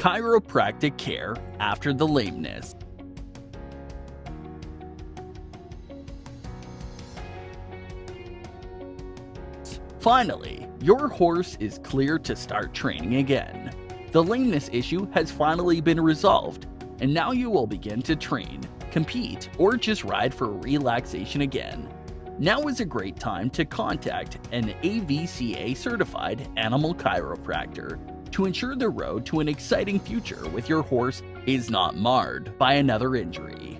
Chiropractic care after the lameness. Finally, your horse is clear to start training again. The lameness issue has finally been resolved, and now you will begin to train, compete, or just ride for relaxation again. Now is a great time to contact an AVCA certified animal chiropractor to ensure the road to an exciting future with your horse is not marred by another injury.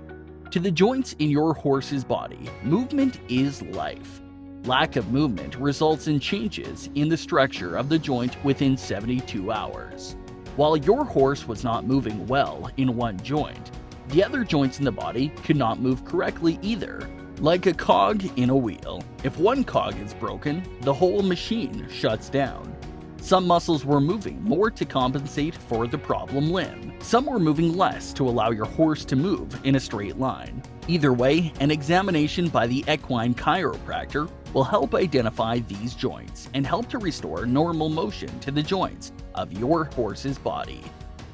To the joints in your horse's body, movement is life. Lack of movement results in changes in the structure of the joint within 72 hours. While your horse was not moving well in one joint, the other joints in the body could not move correctly either. Like a cog in a wheel, if one cog is broken, the whole machine shuts down. Some muscles were moving more to compensate for the problem limb. Some were moving less to allow your horse to move in a straight line. Either way, an examination by the equine chiropractor will help identify these joints and help to restore normal motion to the joints of your horse's body.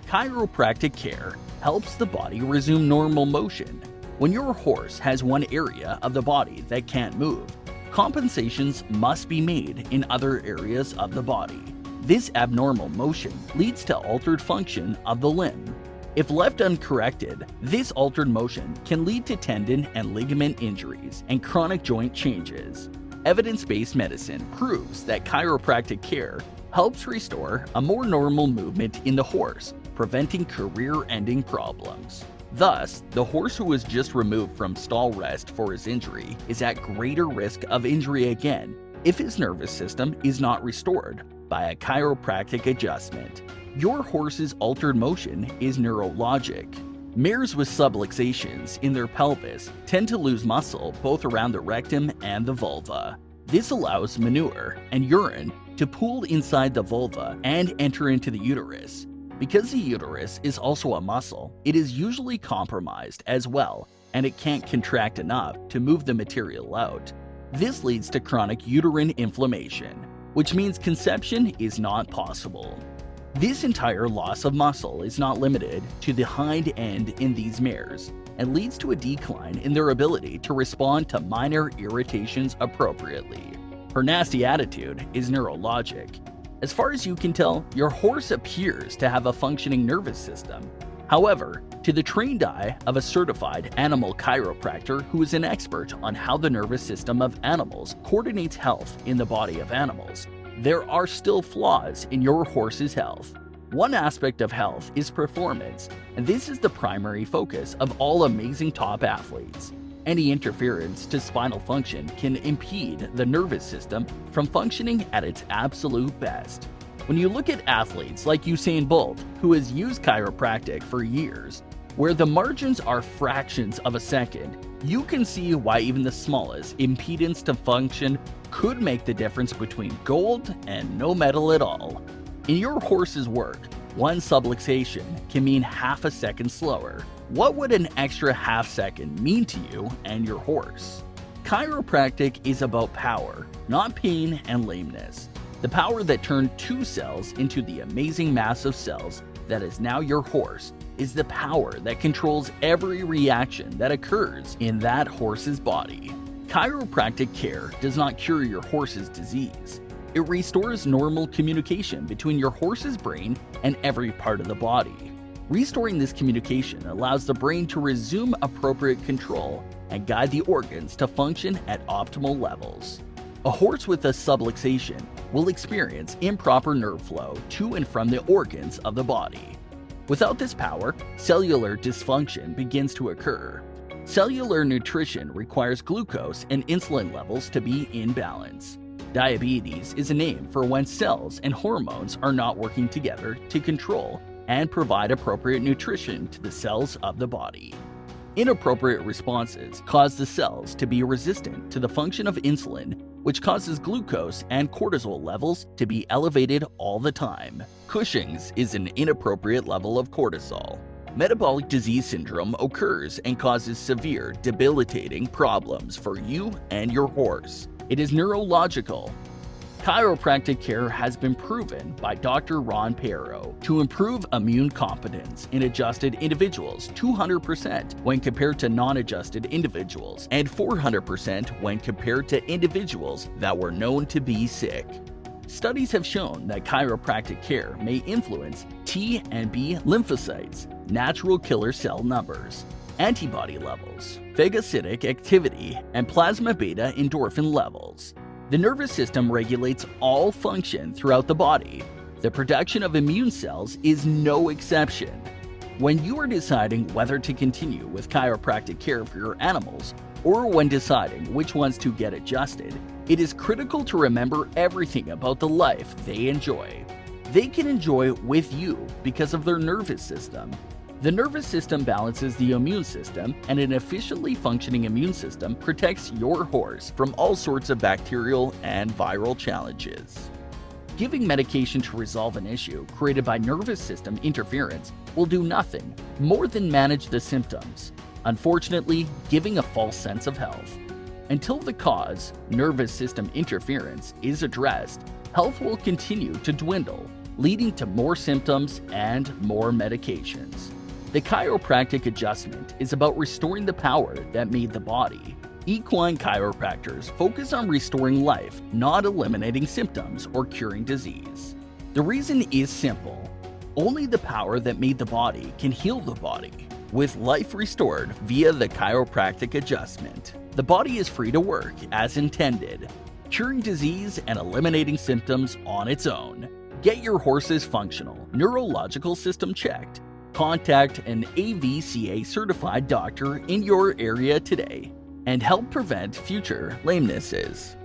Chiropractic care helps the body resume normal motion. When your horse has one area of the body that can't move, compensations must be made in other areas of the body. This abnormal motion leads to altered function of the limb. If left uncorrected, this altered motion can lead to tendon and ligament injuries and chronic joint changes. Evidence-based medicine proves that chiropractic care helps restore a more normal movement in the horse, preventing career-ending problems. Thus, the horse who was just removed from stall rest for his injury is at greater risk of injury again if his nervous system is not restored by a chiropractic adjustment. Your horse's altered motion is neurologic. Mares with subluxations in their pelvis tend to lose muscle both around the rectum and the vulva. This allows manure and urine to pool inside the vulva and enter into the uterus. Because the uterus is also a muscle, it is usually compromised as well, and it can't contract enough to move the material out. This leads to chronic uterine inflammation, which means conception is not possible. This entire loss of muscle is not limited to the hind end in these mares and leads to a decline in their ability to respond to minor irritations appropriately. Her nasty attitude is neurologic. As far as you can tell, your horse appears to have a functioning nervous system. However, to the trained eye of a certified animal chiropractor who is an expert on how the nervous system of animals coordinates health in the body of animals, there are still flaws in your horse's health. One aspect of health is performance, and this is the primary focus of all amazing top athletes. Any interference to spinal function can impede the nervous system from functioning at its absolute best. When you look at athletes like Usain Bolt, who has used chiropractic for years, where the margins are fractions of a second, you can see why even the smallest impedance to function could make the difference between gold and no medal at all. In your horse's work, one subluxation can mean half a second slower. What would an extra half second mean to you and your horse? Chiropractic is about power, not pain and lameness. The power that turned 2 cells into the amazing mass of cells that is now your horse is the power that controls every reaction that occurs in that horse's body. Chiropractic care does not cure your horse's disease. It restores normal communication between your horse's brain and every part of the body. Restoring this communication allows the brain to resume appropriate control and guide the organs to function at optimal levels. A horse with a subluxation will experience improper nerve flow to and from the organs of the body. Without this power, cellular dysfunction begins to occur. Cellular nutrition requires glucose and insulin levels to be in balance. Diabetes is a name for when cells and hormones are not working together to control and provide appropriate nutrition to the cells of the body. Inappropriate responses cause the cells to be resistant to the function of insulin, which causes glucose and cortisol levels to be elevated all the time. Cushing's is an inappropriate level of cortisol. Metabolic disease syndrome occurs and causes severe, debilitating problems for you and your horse. It is neurological. Chiropractic care has been proven by Dr. Ron Perro to improve immune competence in adjusted individuals 200% when compared to non-adjusted individuals and 400% when compared to individuals that were known to be sick. Studies have shown that chiropractic care may influence T and B lymphocytes, natural killer cell numbers, antibody levels, phagocytic activity, and plasma beta endorphin levels. The nervous system regulates all function throughout the body. The production of immune cells is no exception. When you are deciding whether to continue with chiropractic care for your animals, or when deciding which ones to get adjusted, it is critical to remember everything about the life they enjoy. They can enjoy with you because of their nervous system. The nervous system balances the immune system, and an efficiently functioning immune system protects your horse from all sorts of bacterial and viral challenges. Giving medication to resolve an issue created by nervous system interference will do nothing more than manage the symptoms, unfortunately giving a false sense of health. Until the cause, nervous system interference, is addressed, health will continue to dwindle, leading to more symptoms and more medications. The chiropractic adjustment is about restoring the power that made the body. Equine chiropractors focus on restoring life, not eliminating symptoms or curing disease. The reason is simple. Only the power that made the body can heal the body. With life restored via the chiropractic adjustment, the body is free to work as intended, curing disease and eliminating symptoms on its own. Get your horse's functional neurological system checked. Contact an AVCA certified doctor in your area today and help prevent future lamenesses.